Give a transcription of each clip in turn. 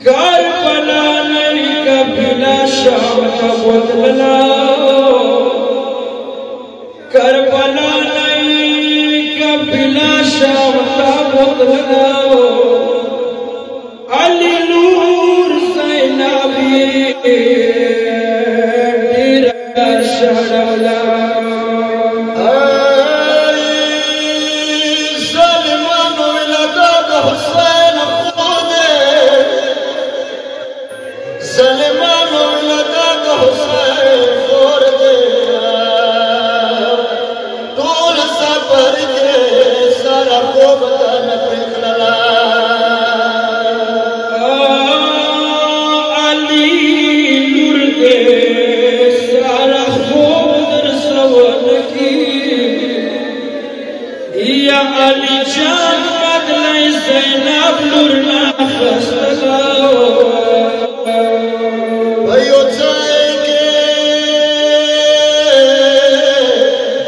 करबला नहीं कपिला शाम का बदलना करबला नहीं कपिला शाम का बदलना अली नूर सैनावी तेरा शहला अली जान बदले ज़ैनब लुरना खस्ता भयो जाएंगे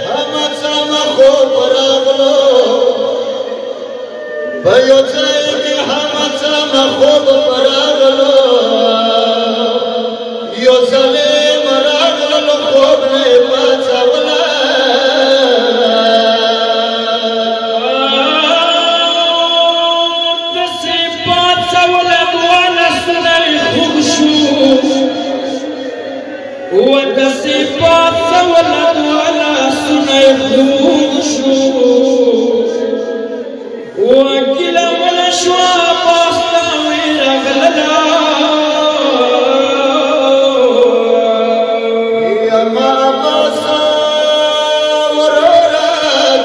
हम sama को बराबलो भयो जाएंगे हम sama को बराबलो यो चले मरागलो खूब ने बचावला وتصفات ولد ولا سنة خوشو وكلا ولا شواب استوي رغللا يا ما قصا ورورا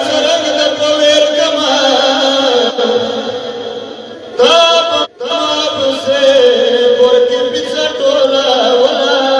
سرق دبوير كما تاب سے بركي بيچا ټولا ولا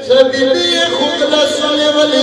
सभी खुद सुने वाली